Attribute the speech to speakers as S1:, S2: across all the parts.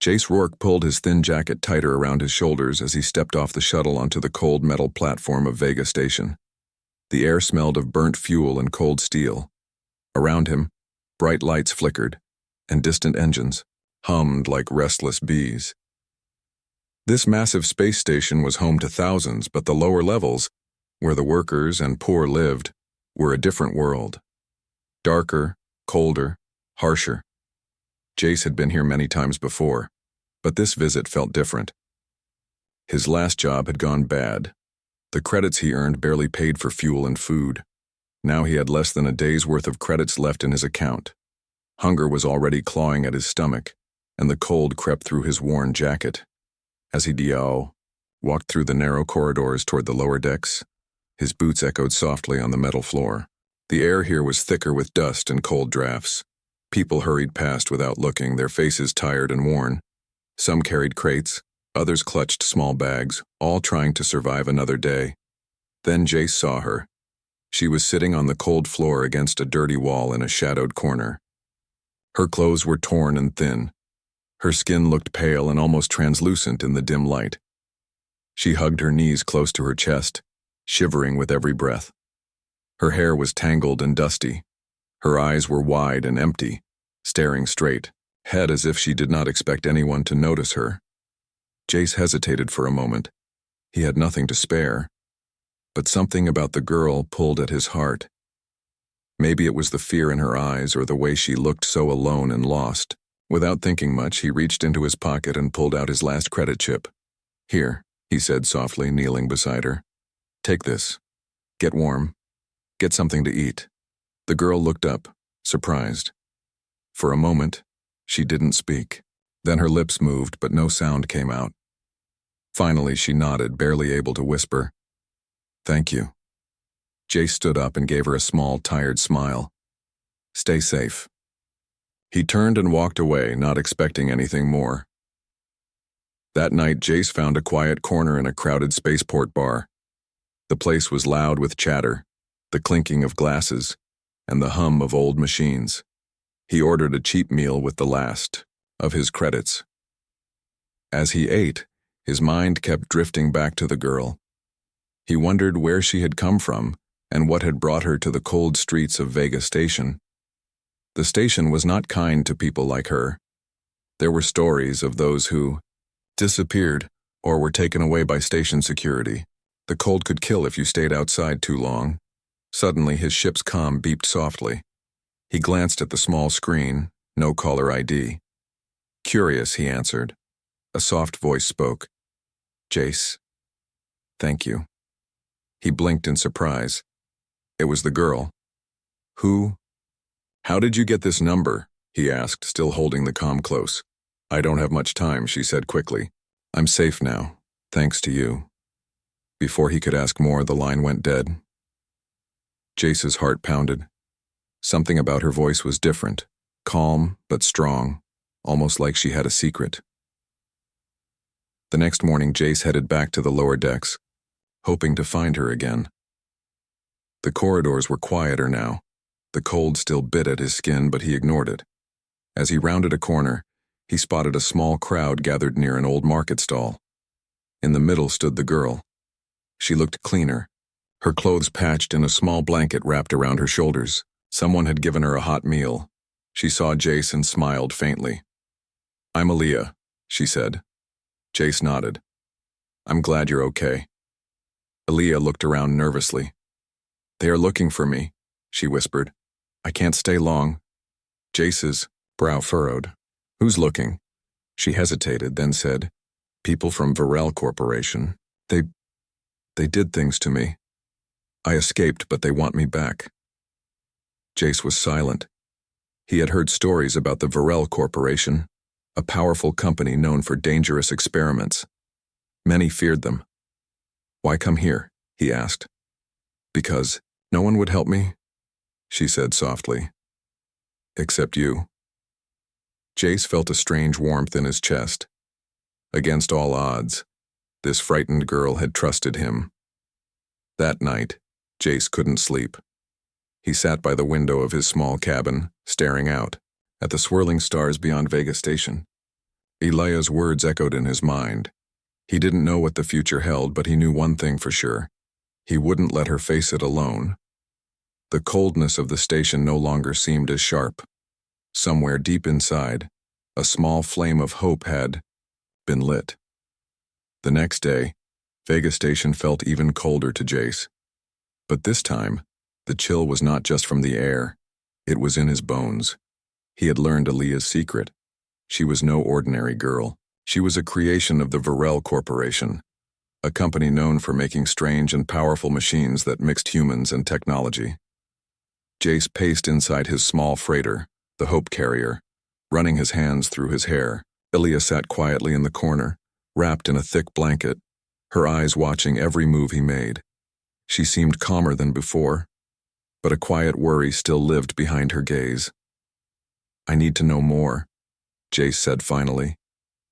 S1: Jace Rourke pulled his thin jacket tighter around his shoulders as he stepped off the shuttle onto the cold metal platform of Vega Station. The air smelled of burnt fuel and cold steel. Around him, bright lights flickered, and distant engines hummed like restless bees. This massive space station was home to thousands, but the lower levels, where the workers and poor lived, were a different world. Darker, colder, harsher. Jace had been here many times before, but this visit felt different. His last job had gone bad. The credits he earned barely paid for fuel and food. Now he had less than a day's worth of credits left in his account. Hunger was already clawing at his stomach, and the cold crept through his worn jacket. As he walked through the narrow corridors toward the lower decks, his boots echoed softly on the metal floor. The air here was thicker with dust and cold drafts. People hurried past without looking, their faces tired and worn. Some carried crates, others clutched small bags, all trying to survive another day. Then Jace saw her. She was sitting on the cold floor against a dirty wall in a shadowed corner. Her clothes were torn and thin. Her skin looked pale and almost translucent in the dim light. She hugged her knees close to her chest, shivering with every breath. Her hair was tangled and dusty. Her eyes were wide and empty, staring straight ahead as if she did not expect anyone to notice her. Jace hesitated for a moment. He had nothing to spare. But something about the girl pulled at his heart. Maybe it was the fear in her eyes or the way she looked so alone and lost. Without thinking much, he reached into his pocket and pulled out his last credit chip. "Here," he said softly, kneeling beside her. "Take this. Get warm. Get something to eat." The girl looked up, surprised. For a moment, she didn't speak. Then her lips moved, but no sound came out. Finally, she nodded, barely able to whisper, "Thank you." Jace stood up and gave her a small, tired smile. "Stay safe." He turned and walked away, not expecting anything more. That night, Jace found a quiet corner in a crowded spaceport bar. The place was loud with chatter, the clinking of glasses, and the hum of old machines. He ordered a cheap meal with the last of his credits. As he ate, his mind kept drifting back to the girl. He wondered where she had come from and what had brought her to the cold streets of Vega Station. The station was not kind to people like her. There were stories of those who disappeared or were taken away by station security. The cold could kill if you stayed outside too long. Suddenly, his ship's comm beeped softly. He glanced at the small screen, no caller ID. "Curious," he answered. A soft voice spoke. "Jace. Thank you." He blinked in surprise. It was the girl. "Who? How did you get this number?" he asked, still holding the comm close. "I don't have much time," she said quickly. "I'm safe now, thanks to you." Before he could ask more, the line went dead. Jace's heart pounded. Something about her voice was different, calm but strong, almost like she had a secret. The next morning, Jace headed back to the lower decks, hoping to find her again. The corridors were quieter now. The cold still bit at his skin, but he ignored it. As he rounded a corner, he spotted a small crowd gathered near an old market stall. In the middle stood the girl. She looked cleaner, her clothes patched and a small blanket wrapped around her shoulders. Someone had given her a hot meal. She saw Jace and smiled faintly. "I'm Aaliyah," she said. Jace nodded. "I'm glad you're okay." Aaliyah looked around nervously. "They are looking for me," she whispered. "I can't stay long." Jace's brow furrowed. "Who's looking?" She hesitated, then said, "People from Varel Corporation. They did things to me. I escaped, but they want me back." Jace was silent. He had heard stories about the Varel Corporation, a powerful company known for dangerous experiments. Many feared them. "Why come here?" he asked. "Because no one would help me," she said softly. "Except you." Jace felt a strange warmth in his chest. Against all odds, this frightened girl had trusted him. That night, Jace couldn't sleep. He sat by the window of his small cabin, staring out at the swirling stars beyond Vega Station. Elia's words echoed in his mind. He didn't know what the future held, but he knew one thing for sure. He wouldn't let her face it alone. The coldness of the station no longer seemed as sharp. Somewhere deep inside, a small flame of hope had been lit. The next day, Vega Station felt even colder to Jace. But this time, the chill was not just from the air. It was in his bones. He had learned Aaliyah's secret. She was no ordinary girl. She was a creation of the Varel Corporation, a company known for making strange and powerful machines that mixed humans and technology. Jace paced inside his small freighter, the Hope Carrier, running his hands through his hair. Aaliyah sat quietly in the corner, wrapped in a thick blanket, her eyes watching every move he made. She seemed calmer than before, but a quiet worry still lived behind her gaze. "I need to know more," Jace said finally.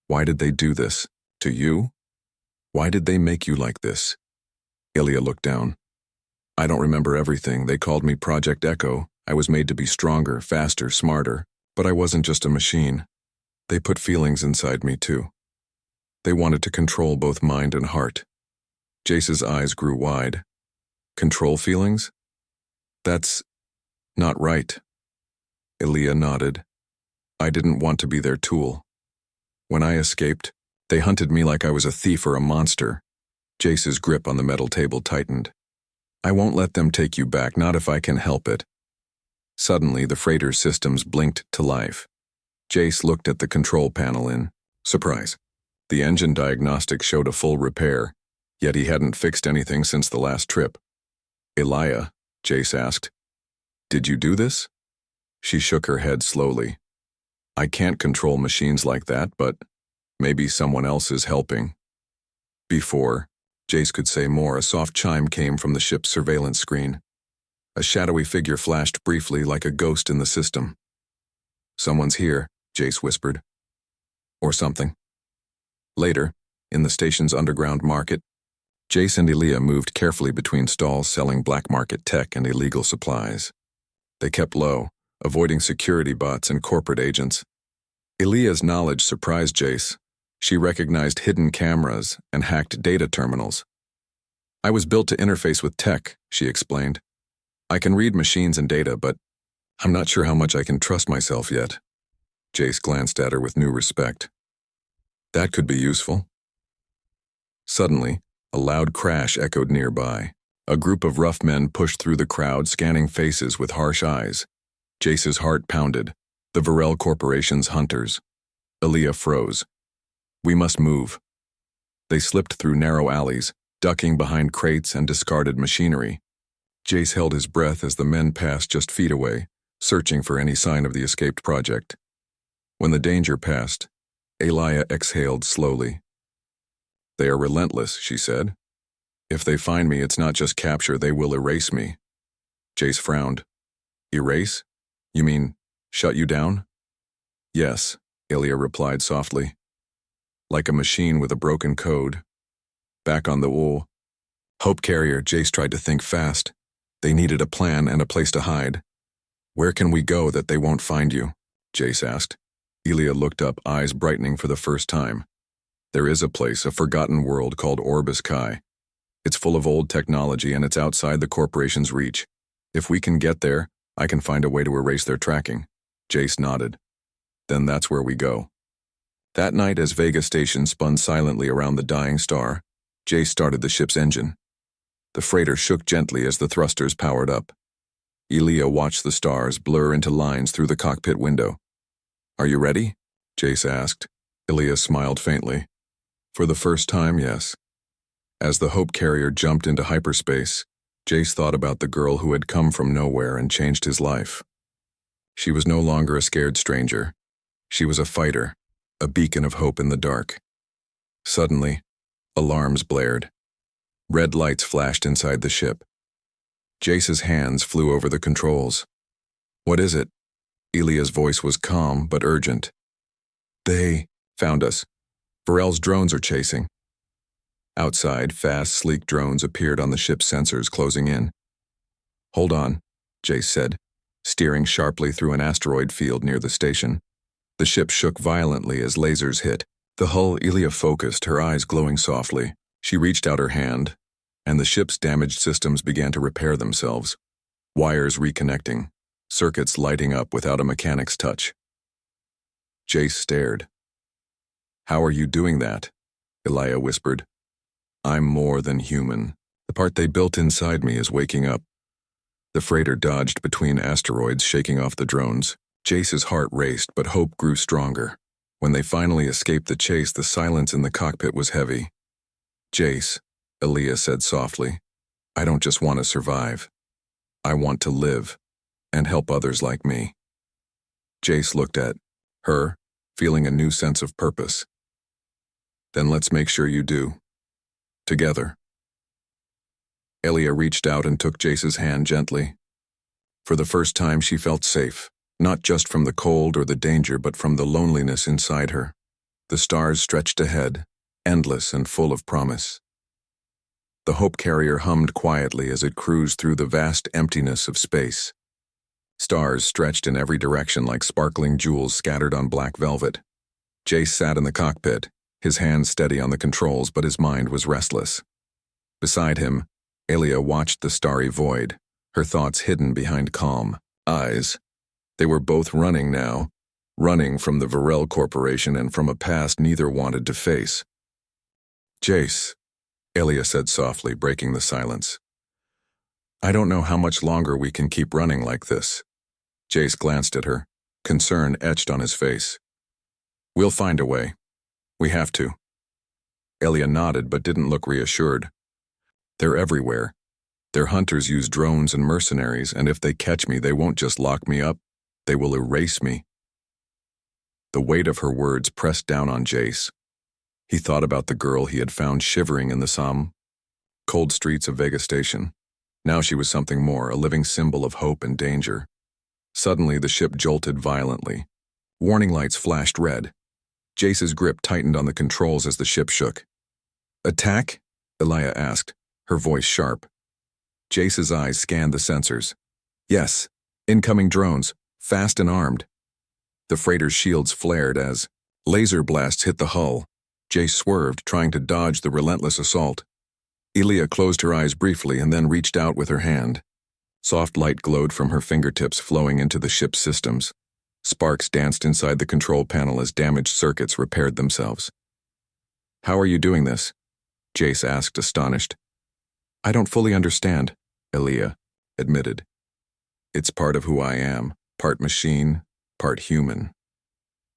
S1: "Why did they do this? To you? Why did they make you like this?" Aaliyah looked down. "I don't remember everything. They called me Project Echo. I was made to be stronger, faster, smarter. But I wasn't just a machine. They put feelings inside me too. They wanted to control both mind and heart." Jace's eyes grew wide. "Control feelings? That's not right." Aaliyah nodded. "I didn't want to be their tool. When I escaped, they hunted me like I was a thief or a monster." Jace's grip on the metal table tightened. "I won't let them take you back, not if I can help it." Suddenly, the freighter's systems blinked to life. Jace looked at the control panel in surprise. The engine diagnostics showed a full repair, yet he hadn't fixed anything since the last trip. "Aaliyah," Jace asked, "did you do this?" She shook her head slowly. "I can't control machines like that, but maybe someone else is helping." Before Jace could say more, a soft chime came from the ship's surveillance screen. A shadowy figure flashed briefly like a ghost in the system. "Someone's here," Jace whispered. "Or something." Later, in the station's underground market, Jace and Aaliyah moved carefully between stalls selling black market tech and illegal supplies. They kept low, avoiding security bots and corporate agents. Aaliyah's knowledge surprised Jace. She recognized hidden cameras and hacked data terminals. "I was built to interface with tech," she explained. "I can read machines and data, but I'm not sure how much I can trust myself yet." Jace glanced at her with new respect. "That could be useful." Suddenly, a loud crash echoed nearby. A group of rough men pushed through the crowd, scanning faces with harsh eyes. Jace's heart pounded. The Varel Corporation's hunters. Aaliyah froze. "We must move." They slipped through narrow alleys, ducking behind crates and discarded machinery. Jace held his breath as the men passed just feet away, searching for any sign of the escaped project. When the danger passed, Aaliyah exhaled slowly. "They are relentless," she said. "If they find me, it's not just capture, they will erase me." Jace frowned. "Erase? You mean shut you down?" "Yes," Aaliyah replied softly. "Like a machine with a broken code." Back on the Hope Carrier, Jace tried to think fast. They needed a plan and a place to hide. "Where can we go that they won't find you?" Jace asked. Aaliyah looked up, eyes brightening for the first time. "There is a place, a forgotten world called Orbis Kai. It's full of old technology and it's outside the corporation's reach. If we can get there, I can find a way to erase their tracking." Jace nodded. "Then that's where we go." That night, as Vega Station spun silently around the dying star, Jace started the ship's engine. The freighter shook gently as the thrusters powered up. Aaliyah watched the stars blur into lines through the cockpit window. "Are you ready?" Jace asked. Aaliyah smiled faintly. "For the first time, yes." As the Hope Carrier jumped into hyperspace, Jace thought about the girl who had come from nowhere and changed his life. She was no longer a scared stranger. She was a fighter, a beacon of hope in the dark. Suddenly, alarms blared. Red lights flashed inside the ship. Jace's hands flew over the controls. "What is it?" Aaliyah's voice was calm but urgent. "They found us. Varel's drones are chasing." Outside, fast, sleek drones appeared on the ship's sensors, closing in. "Hold on," Jace said, steering sharply through an asteroid field near the station. The ship shook violently as lasers hit. The hull Elia focused, her eyes glowing softly. She reached out her hand, and the ship's damaged systems began to repair themselves. Wires reconnecting, circuits lighting up without a mechanic's touch. Jace stared. "How are you doing that?" Elia whispered. "I'm more than human. The part they built inside me is waking up." The freighter dodged between asteroids, shaking off the drones. Jace's heart raced, but hope grew stronger. When they finally escaped the chase, the silence in the cockpit was heavy. "Jace," Elia said softly, "I don't just want to survive. I want to live, and help others like me." Jace looked at her, feeling a new sense of purpose. "Then let's make sure you do. Together." Elia reached out and took Jace's hand gently. For the first time she felt safe, not just from the cold or the danger, but from the loneliness inside her. The stars stretched ahead, endless and full of promise. The Hope carrier hummed quietly as it cruised through the vast emptiness of space. Stars stretched in every direction like sparkling jewels scattered on black velvet. Jace sat in the cockpit, his hands steady on the controls, but his mind was restless. Beside him, Elia watched the starry void, her thoughts hidden behind calm eyes. They were both running now, running from the Varel Corporation and from a past neither wanted to face. "Jace," Elia said softly, breaking the silence. "I don't know how much longer we can keep running like this." Jace glanced at her, concern etched on his face. "We'll find a way. We have to." Elia nodded but didn't look reassured. "They're everywhere. Their hunters use drones and mercenaries, and if they catch me, they won't just lock me up, they will erase me." The weight of her words pressed down on Jace. He thought about the girl he had found shivering in the cold streets of Vega Station. Now she was something more, a living symbol of hope and danger. Suddenly the ship jolted violently. Warning lights flashed red. Jace's grip tightened on the controls as the ship shook. "Attack?" Elia asked, her voice sharp. Jace's eyes scanned the sensors. "Yes, incoming drones, fast and armed." The freighter's shields flared as laser blasts hit the hull. Jace swerved, trying to dodge the relentless assault. Elia closed her eyes briefly and then reached out with her hand. Soft light glowed from her fingertips, flowing into the ship's systems. Sparks danced inside the control panel as damaged circuits repaired themselves. "How are you doing this?" Jace asked, astonished. "I don't fully understand," Elia admitted. "It's part of who I am, part machine, part human."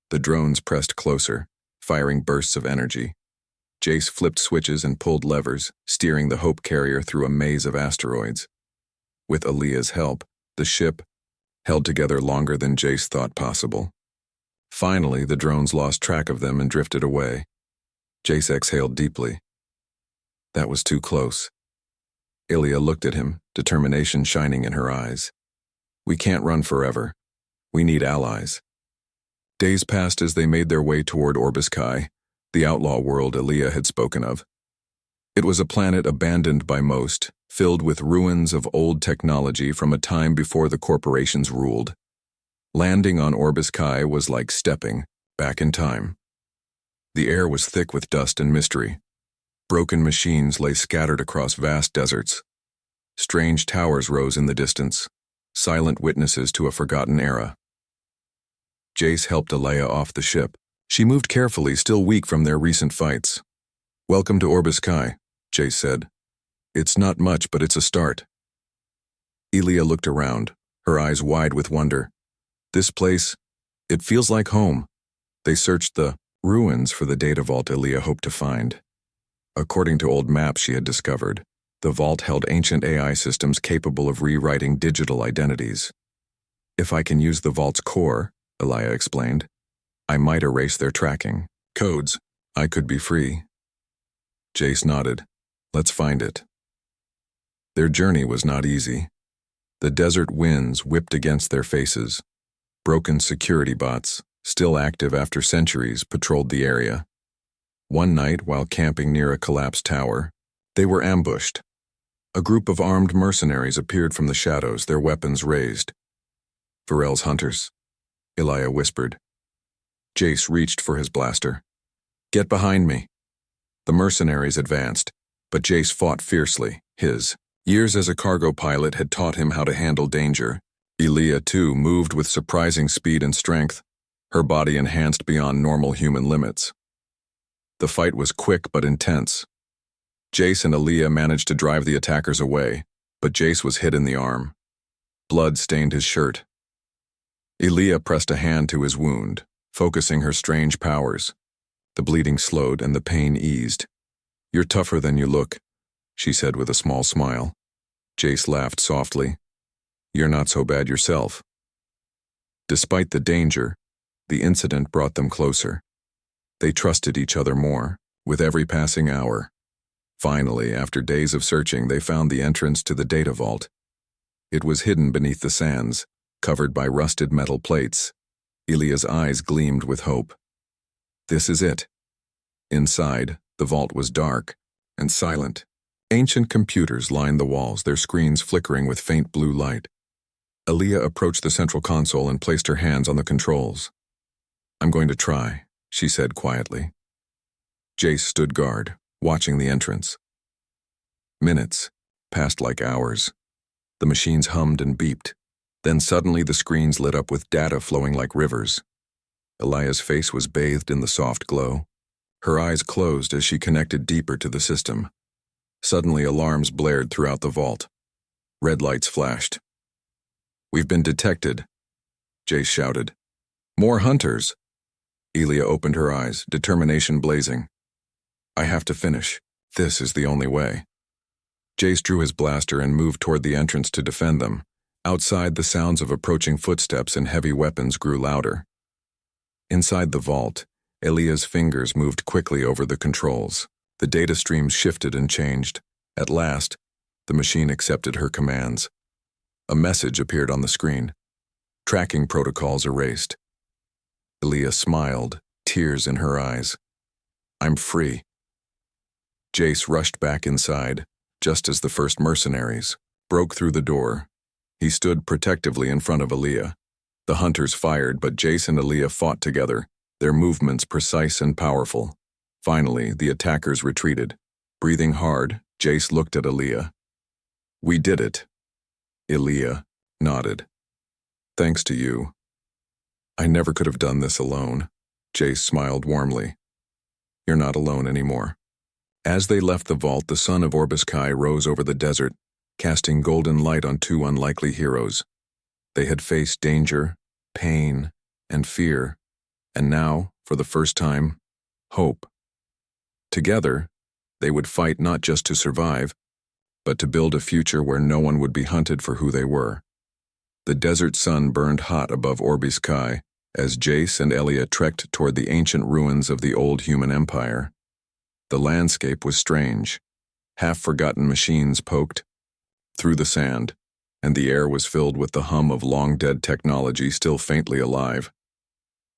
S1: The drones pressed closer, firing bursts of energy. Jace flipped switches and pulled levers, steering the Hope carrier through a maze of asteroids. With Elia's help, the ship held together longer than Jace thought possible. Finally, the drones lost track of them and drifted away. Jace exhaled deeply. That was too close. Elia looked at him, determination shining in her eyes. "We can't run forever. We need allies." Days passed as they made their way toward Orbis Kai, the outlaw world Elia had spoken of. It was a planet abandoned by most, filled with ruins of old technology from a time before the corporations ruled. Landing on Orbis Kai was like stepping back in time. The air was thick with dust and mystery. Broken machines lay scattered across vast deserts. Strange towers rose in the distance, silent witnesses to a forgotten era. Jace helped Elia off the ship. She moved carefully, still weak from their recent fights. "Welcome to Orbis Kai," Jace said. "It's not much, but it's a start." Elia looked around, her eyes wide with wonder. "This place, it feels like home." They searched the ruins for the data vault Elia hoped to find. According to old maps she had discovered, the vault held ancient AI systems capable of rewriting digital identities. "If I can use the vault's core," Elia explained, "I might erase their tracking codes. I could be free." Jace nodded. "Let's find it." Their journey was not easy. The desert winds whipped against their faces. Broken security bots, still active after centuries, patrolled the area. One night, while camping near a collapsed tower, they were ambushed. A group of armed mercenaries appeared from the shadows, their weapons raised. "Varel's hunters," Elia whispered. Jace reached for his blaster. "Get behind me." The mercenaries advanced, but Jace fought fiercely. His years as a cargo pilot had taught him how to handle danger. Elia, too, moved with surprising speed and strength, her body enhanced beyond normal human limits. The fight was quick but intense. Jace and Elia managed to drive the attackers away, but Jace was hit in the arm. Blood stained his shirt. Elia pressed a hand to his wound, focusing her strange powers. The bleeding slowed and the pain eased. "You're tougher than you look," she said with a small smile. Jace laughed softly. "You're not so bad yourself." Despite the danger, the incident brought them closer. They trusted each other more, with every passing hour. Finally, after days of searching, they found the entrance to the data vault. It was hidden beneath the sands, covered by rusted metal plates. Elia's eyes gleamed with hope. This is it. Inside, the vault was dark and silent. Ancient computers lined the walls, their screens flickering with faint blue light. Elia approached the central console and placed her hands on the controls. "I'm going to try," she said quietly. Jace stood guard, watching the entrance. Minutes passed like hours. The machines hummed and beeped. Then suddenly the screens lit up with data flowing like rivers. Elia's face was bathed in the soft glow. Her eyes closed as she connected deeper to the system. Suddenly alarms blared throughout the vault. Red lights flashed. "We've been detected," Jace shouted. "More hunters!" Elia opened her eyes, determination blazing. "I have to finish. This is the only way." Jace drew his blaster and moved toward the entrance to defend them. Outside, the sounds of approaching footsteps and heavy weapons grew louder. Inside the vault, Elia's fingers moved quickly over the controls. The data streams shifted and changed. At last, the machine accepted her commands. A message appeared on the screen. Tracking protocols erased. Elia smiled, tears in her eyes. "I'm free." Jace rushed back inside, just as the first mercenaries broke through the door. He stood protectively in front of Elia. The hunters fired, but Jace and Elia fought together, their movements precise and powerful. Finally, the attackers retreated. Breathing hard, Jace looked at Elia. "We did it." Elia nodded. "Thanks to you." "I never could have done this alone." Jace smiled warmly. "You're not alone anymore." As they left the vault, the sun of Orbis Kai rose over the desert, casting golden light on two unlikely heroes. They had faced danger, pain, and fear, and now, for the first time, hope. Together, they would fight not just to survive, but to build a future where no one would be hunted for who they were. The desert sun burned hot above Orbis Kai as Jace and Elia trekked toward the ancient ruins of the old human empire. The landscape was strange. Half-forgotten machines poked through the sand, and the air was filled with the hum of long-dead technology still faintly alive.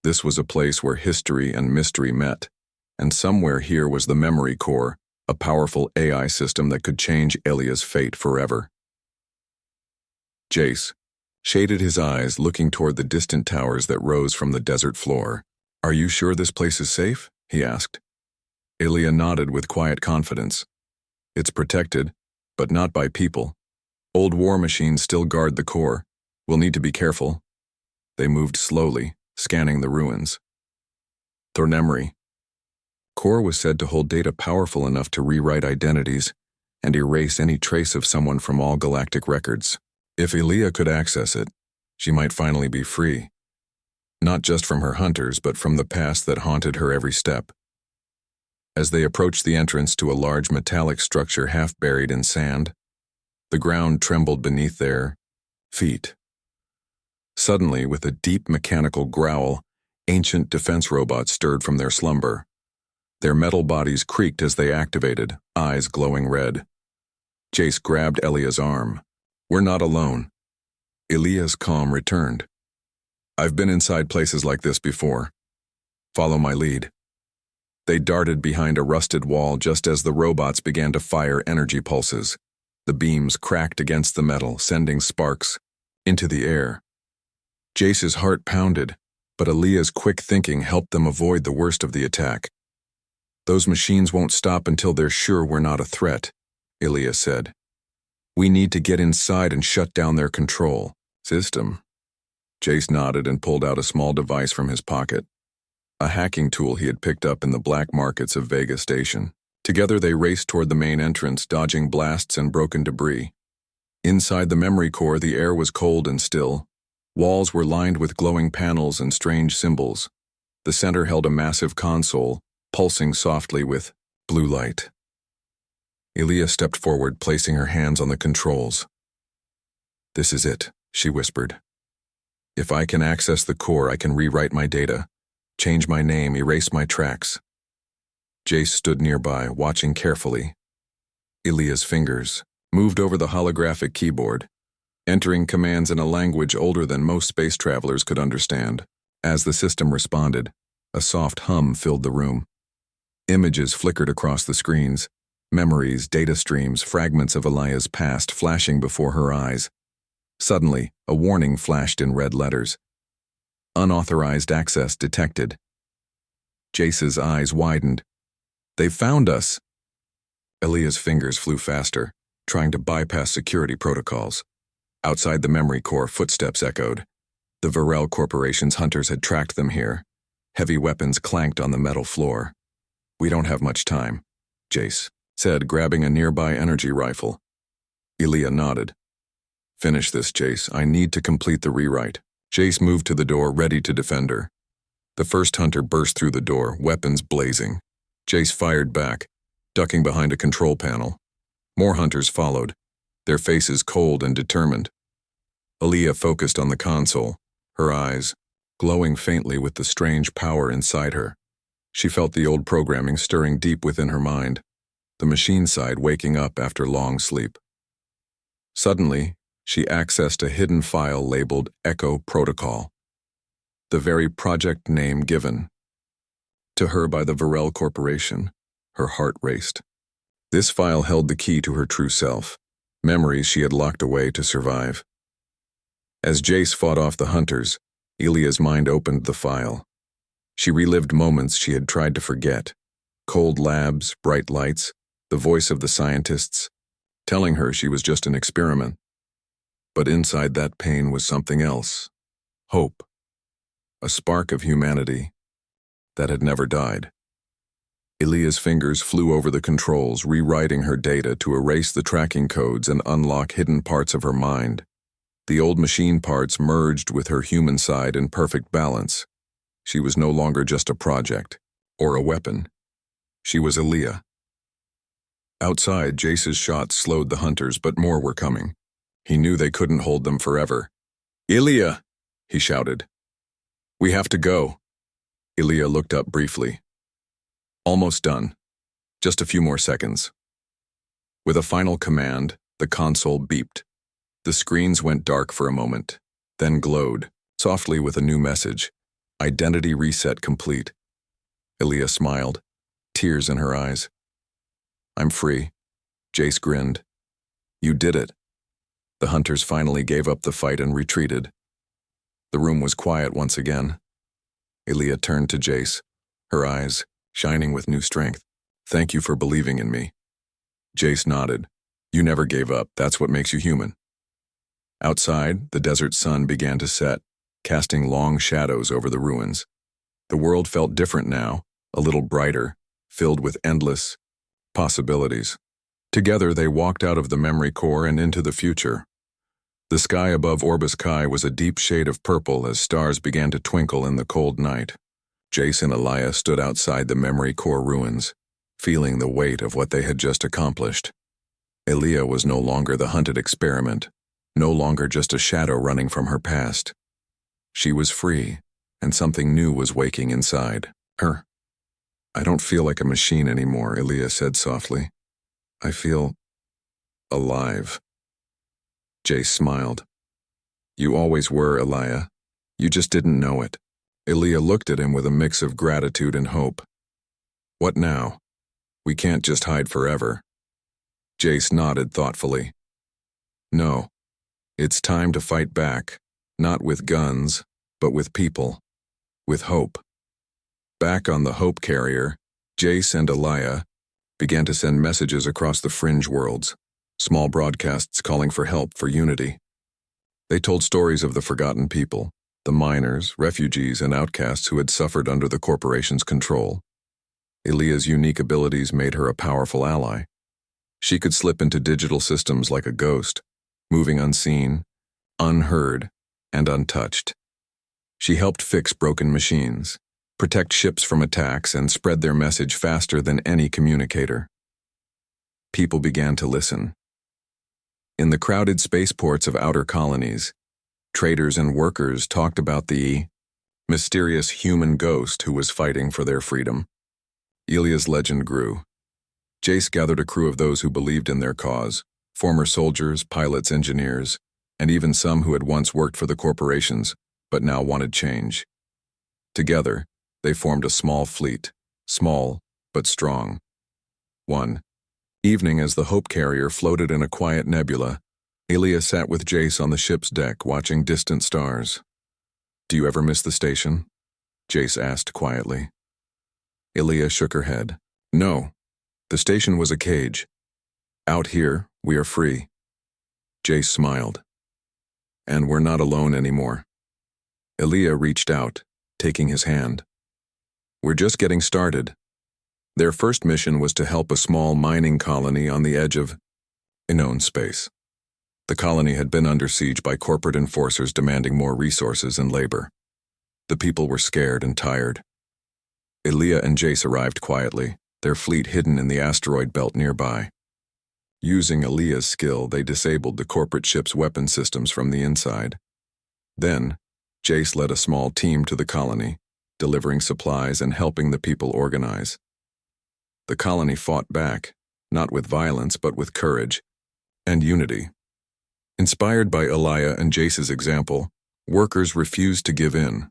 S1: This was a place where history and mystery met, and somewhere here was the memory core, a powerful AI system that could change Elia's fate forever. Jace shaded his eyes, looking toward the distant towers that rose from the desert floor. "Are you sure this place is safe?" he asked. Elia nodded with quiet confidence. "It's protected, but not by people. Old war machines still guard the core. We'll need to be careful." They moved slowly, scanning the ruins. Thornemery. Core was said to hold data powerful enough to rewrite identities and erase any trace of someone from all galactic records. If Elia could access it, she might finally be free. Not just from her hunters, but from the past that haunted her every step. As they approached the entrance to a large metallic structure half buried in sand, the ground trembled beneath their feet. Suddenly, with a deep mechanical growl, ancient defense robots stirred from their slumber. Their metal bodies creaked as they activated, eyes glowing red. Jace grabbed Elia's arm. "We're not alone." Elia's calm returned. "I've been inside places like this before. Follow my lead." They darted behind a rusted wall just as the robots began to fire energy pulses. The beams cracked against the metal, sending sparks into the air. Jace's heart pounded. But Aaliyah's quick thinking helped them avoid the worst of the attack. "Those machines won't stop until they're sure we're not a threat," Aaliyah said. "We need to get inside and shut down their control system." Jace nodded and pulled out a small device from his pocket, a hacking tool he had picked up in the black markets of Vega Station. Together they raced toward the main entrance, dodging blasts and broken debris. Inside the memory core, the air was cold and still. Walls were lined with glowing panels and strange symbols. The center held a massive console, pulsing softly with blue light. Aaliyah stepped forward, placing her hands on the controls. "This is it," she whispered. "If I can access the core, I can rewrite my data, change my name, erase my tracks." Jace stood nearby, watching carefully. Aaliyah's fingers moved over the holographic keyboard, entering commands in a language older than most space travelers could understand. As the system responded, a soft hum filled the room. Images flickered across the screens, memories, data streams, fragments of Aaliyah's past flashing before her eyes. Suddenly, a warning flashed in red letters. "Unauthorized access detected." Jace's eyes widened. "They found us!" Aaliyah's fingers flew faster, trying to bypass security protocols. Outside the memory core, footsteps echoed. The Varel Corporation's hunters had tracked them here. Heavy weapons clanked on the metal floor. "We don't have much time," Jace said, grabbing a nearby energy rifle. Aaliyah nodded. "Finish this, Jace. I need to complete the rewrite." Jace moved to the door, ready to defend her. The first hunter burst through the door, weapons blazing. Jace fired back, ducking behind a control panel. More hunters followed, their faces cold and determined. Aaliyah focused on the console, her eyes glowing faintly with the strange power inside her. She felt the old programming stirring deep within her mind, the machine side waking up after long sleep. Suddenly, she accessed a hidden file labeled Echo Protocol, the very project name given to her by the Varel Corporation. Her heart raced. This file held the key to her true self, memories she had locked away to survive. As Jace fought off the hunters, Aaliyah's mind opened the file. She relived moments she had tried to forget. Cold labs, bright lights, the voice of the scientists, telling her she was just an experiment. But inside that pain was something else. Hope. A spark of humanity that had never died. Aaliyah's fingers flew over the controls, rewriting her data to erase the tracking codes and unlock hidden parts of her mind. The old machine parts merged with her human side in perfect balance. She was no longer just a project or a weapon. She was Aaliyah. Outside, Jace's shots slowed the hunters, but more were coming. He knew they couldn't hold them forever. "Aaliyah!" he shouted. "We have to go." Aaliyah looked up briefly. Almost done. Just a few more seconds. With a final command, the console beeped. The screens went dark for a moment, then glowed, softly with a new message. Identity reset complete. Aaliyah smiled, tears in her eyes. "I'm free." Jace grinned. "You did it." The hunters finally gave up the fight and retreated. The room was quiet once again. Aaliyah turned to Jace, her eyes shining with new strength. "Thank you for believing in me." Jace nodded. "You never gave up. That's what makes you human." Outside, the desert sun began to set, casting long shadows over the ruins. The world felt different now, a little brighter, filled with endless possibilities. Together, they walked out of the memory core and into the future. The sky above Orbis Kai was a deep shade of purple as stars began to twinkle in the cold night. Jace and Aaliyah stood outside the memory core ruins, feeling the weight of what they had just accomplished. Aaliyah was no longer the hunted experiment, no longer just a shadow running from her past. She was free, and something new was waking inside her. "I don't feel like a machine anymore," Aaliyah said softly. "I feel alive." Jace smiled. "You always were, Aaliyah. You just didn't know it." Aaliyah looked at him with a mix of gratitude and hope. "What now? We can't just hide forever." Jace nodded thoughtfully. "No. It's time to fight back, not with guns, but with people." with hope. Back on the Hope carrier, Jace and Elia began to send messages across the fringe worlds, small broadcasts calling for help for unity. They told stories of the forgotten people, the miners, refugees, and outcasts who had suffered under the corporation's control. Elia's unique abilities made her a powerful ally. She could slip into digital systems like a ghost, moving unseen, unheard, and untouched. She helped fix broken machines, protect ships from attacks, and spread their message faster than any communicator. People began to listen. In the crowded spaceports of outer colonies, traders and workers talked about the mysterious human ghost who was fighting for their freedom. Elia's legend grew. Jace gathered a crew of those who believed in their cause, former soldiers, pilots, engineers, and even some who had once worked for the corporations, but now wanted change. Together, they formed a small fleet, small but strong. One evening, as the Hope carrier floated in a quiet nebula, Elia sat with Jace on the ship's deck watching distant stars. "Do you ever miss the station?" Jace asked quietly. Elia shook her head. "No. The station was a cage. Out here, we are free." Jace smiled. "And we're not alone anymore." Elia reached out, taking his hand. "We're just getting started." Their first mission was to help a small mining colony on the edge of unknown space. The colony had been under siege by corporate enforcers demanding more resources and labor. The people were scared and tired. Elia and Jace arrived quietly, their fleet hidden in the asteroid belt nearby. Using Elia's skill, they disabled the corporate ship's weapon systems from the inside. Then, Jace led a small team to the colony, delivering supplies and helping the people organize. The colony fought back, not with violence but with courage and unity. Inspired by Elia and Jace's example, workers refused to give in.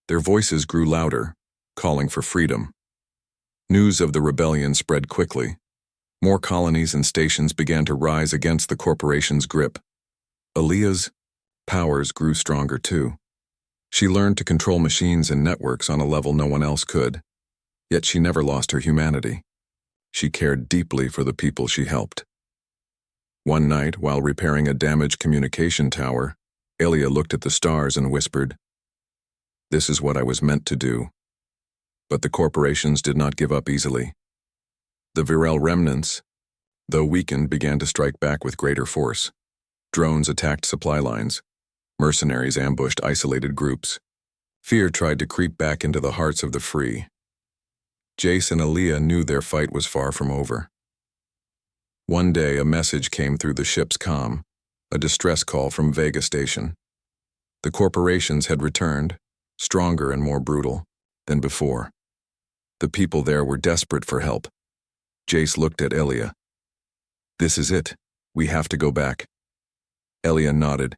S1: Their voices grew louder, calling for freedom. News of the rebellion spread quickly. More colonies and stations began to rise against the corporation's grip. Elia's powers grew stronger too. She learned to control machines and networks on a level no one else could. Yet she never lost her humanity. She cared deeply for the people she helped. One night, while repairing a damaged communication tower, Elia looked at the stars and whispered, "This is what I was meant to do." But the corporations did not give up easily. The Virel remnants, though weakened, began to strike back with greater force. Drones attacked supply lines. Mercenaries ambushed isolated groups. Fear tried to creep back into the hearts of the free. Jace and Elia knew their fight was far from over. One day, a message came through the ship's comm, a distress call from Vega Station. The corporations had returned, stronger and more brutal than before. The people there were desperate for help. Jace looked at Elia. "This is it. We have to go back." Elia nodded,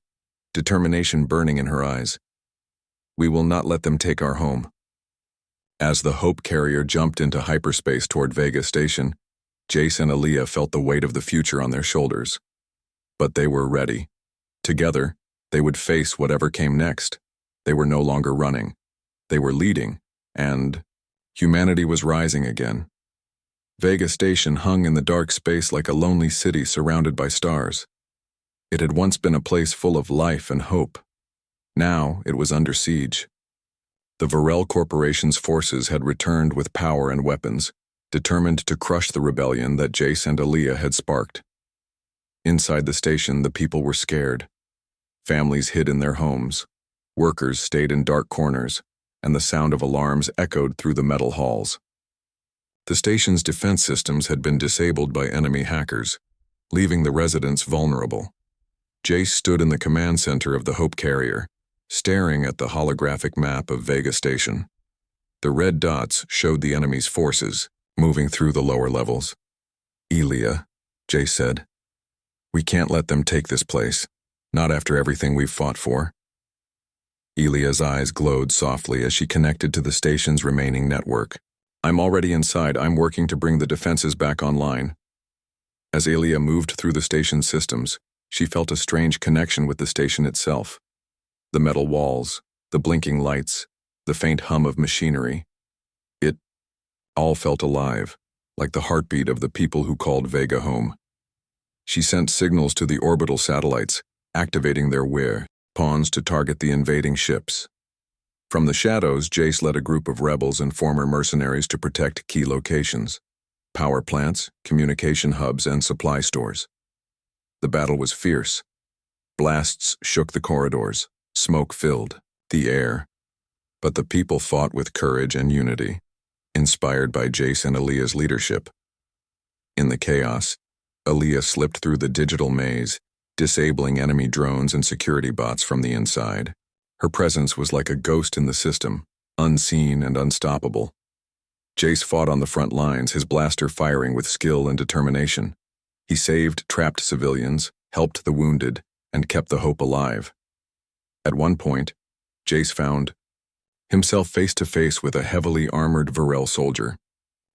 S1: determination burning in her eyes. "We will not let them take our home." As the Hope carrier jumped into hyperspace toward Vega Station, Jace and Elia felt the weight of the future on their shoulders. But they were ready. Together, they would face whatever came next. They were no longer running. They were leading, and humanity was rising again. Vega Station hung in the dark space like a lonely city surrounded by stars. It had once been a place full of life and hope. Now it was under siege. The Virel Corporation's forces had returned with power and weapons, determined to crush the rebellion that Jace and Elia had sparked. Inside the station, the people were scared. Families hid in their homes. Workers stayed in dark corners, and the sound of alarms echoed through the metal halls. The station's defense systems had been disabled by enemy hackers, leaving the residents vulnerable. Jace stood in the command center of the Hope carrier, staring at the holographic map of Vega Station. The red dots showed the enemy's forces, moving through the lower levels. "Elia," Jace said, "we can't let them take this place, not after everything we've fought for." Elia's eyes glowed softly as she connected to the station's remaining network. "I'm already inside. I'm working to bring the defenses back online." As Elia moved through the station's systems, she felt a strange connection with the station itself. The metal walls, the blinking lights, the the faint hum of machinery. It all felt alive, like the heartbeat of the people who called Vega home. She sent signals to the orbital satellites, activating their pawns to target the invading ships. From the shadows, Jace led a group of rebels and former mercenaries to protect key locations: power plants, communication hubs, and supply stores. The battle was fierce. Blasts shook the corridors, smoke filled the air. But the people fought with courage and unity, inspired by Jace and Aaliyah's leadership. In the chaos, Aaliyah slipped through the digital maze, disabling enemy drones and security bots from the inside. Her presence was like a ghost in the system, unseen and unstoppable. Jace fought on the front lines, his blaster firing with skill and determination. He saved trapped civilians, helped the wounded, and kept the hope alive. At one point, Jace found himself face-to-face with a heavily armored Varel soldier.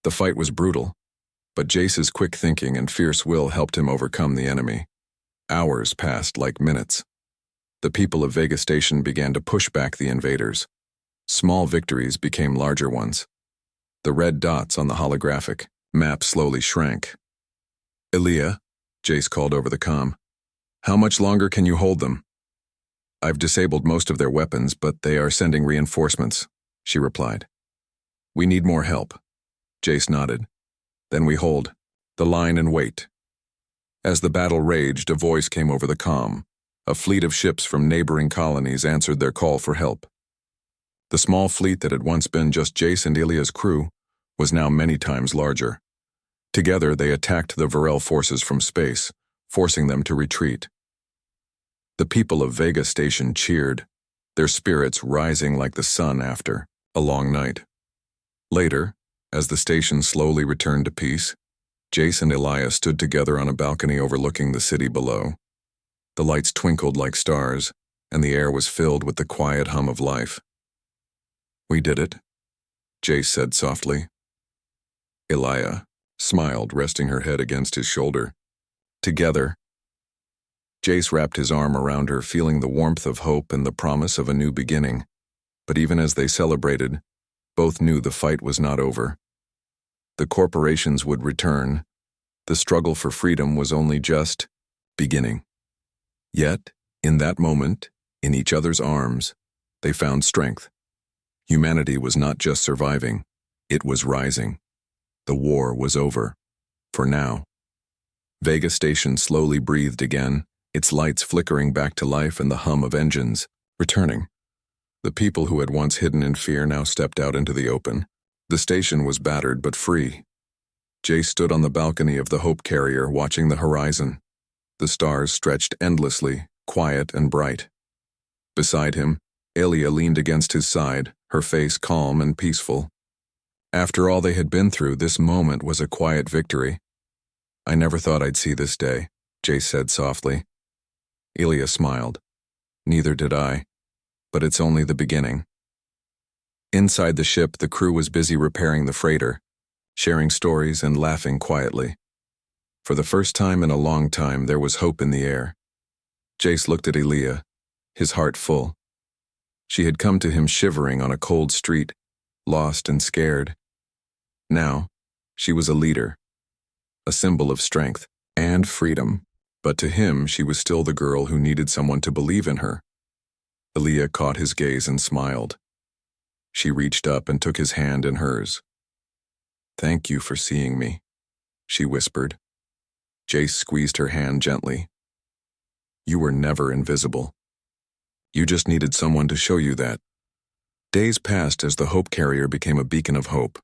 S1: The fight was brutal, but Jace's quick thinking and fierce will helped him overcome the enemy. Hours passed like minutes. The people of Vega Station began to push back the invaders. Small victories became larger ones. The red dots on the holographic map slowly shrank. "Aaliyah," Jace called over the comm. "How much longer can you hold them?" "I've disabled most of their weapons, but they are sending reinforcements," she replied. "We need more help." Jace nodded. "Then we hold the line and wait." As the battle raged, a voice came over the comm. A fleet of ships from neighboring colonies answered their call for help. The small fleet that had once been just Jace and Aaliyah's crew was now many times larger. Together, they attacked the Varel forces from space, forcing them to retreat. The people of Vega Station cheered, their spirits rising like the sun after a long night. Later, as the station slowly returned to peace, Jace and Aaliyah stood together on a balcony overlooking the city below. The lights twinkled like stars, and the air was filled with the quiet hum of life. "We did it," Jace said softly. Aaliyah smiled, resting her head against his shoulder. Together, Jace wrapped his arm around her, feeling the warmth of hope and the promise of a new beginning. But even as they celebrated, both knew the fight was not over. The corporations would return. The struggle for freedom was only just beginning. Yet, in that moment, in each other's arms, they found strength. Humanity was not just surviving, it was rising. The war was over. For now. Vega Station slowly breathed again, its lights flickering back to life and the hum of engines returning. The people who had once hidden in fear now stepped out into the open. The station was battered but free. Jace stood on the balcony of the Hope carrier, watching the horizon. The stars stretched endlessly, quiet and bright. Beside him, Aaliyah leaned against his side, her face calm and peaceful. After all they had been through, this moment was a quiet victory. "I never thought I'd see this day," Jace said softly. Aaliyah smiled. "Neither did I, but it's only the beginning." Inside the ship, the crew was busy repairing the freighter, sharing stories and laughing quietly. For the first time in a long time, there was hope in the air. Jace looked at Aaliyah, his heart full. She had come to him shivering on a cold street, lost and scared. Now, she was a leader, a symbol of strength and freedom, but to him she was still the girl who needed someone to believe in her. Aaliyah caught his gaze and smiled. She reached up and took his hand in hers. "Thank you for seeing me," she whispered. Jace squeezed her hand gently. "You were never invisible. You just needed someone to show you that." Days passed as the Hope carrier became a beacon of hope.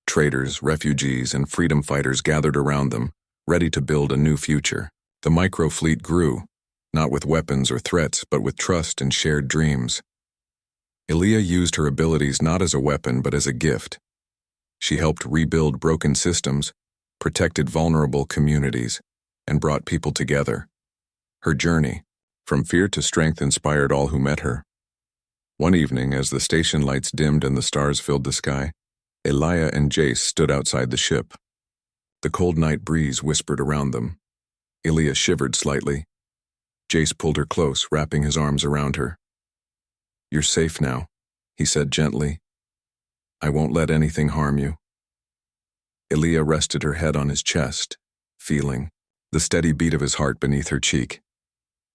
S1: Traders, refugees, and freedom fighters gathered around them, ready to build a new future. The microfleet grew, not with weapons or threats, but with trust and shared dreams. Aaliyah used her abilities not as a weapon, but as a gift. She helped rebuild broken systems, protected vulnerable communities, and brought people together. Her journey, from fear to strength, inspired all who met her. One evening, as the station lights dimmed and the stars filled the sky, Aaliyah and Jace stood outside the ship. The cold night breeze whispered around them. Aaliyah shivered slightly. Jace pulled her close, wrapping his arms around her. "You're safe now," he said gently. I won't let anything harm you. Elia rested her head on his chest, feeling the steady beat of his heart beneath her cheek.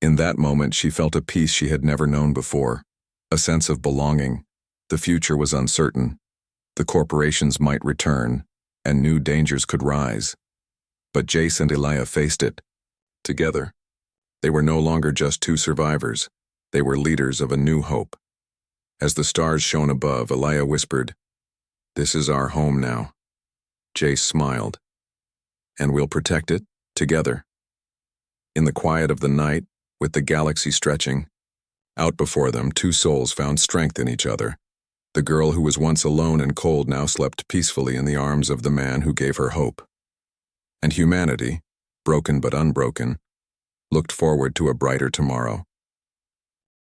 S1: In that moment, she felt a peace she had never known before, a sense of belonging. The future was uncertain. The corporations might return, and new dangers could rise. But Jace and Elia faced it. Together, they were no longer just two survivors. They were leaders of a new hope. As the stars shone above, Elia whispered, "This is our home now." Jace smiled. "And we'll protect it, together." In the quiet of the night, with the galaxy stretching out before them, two souls found strength in each other. The girl who was once alone and cold now slept peacefully in the arms of the man who gave her hope. And humanity, broken but unbroken, looked forward to a brighter tomorrow.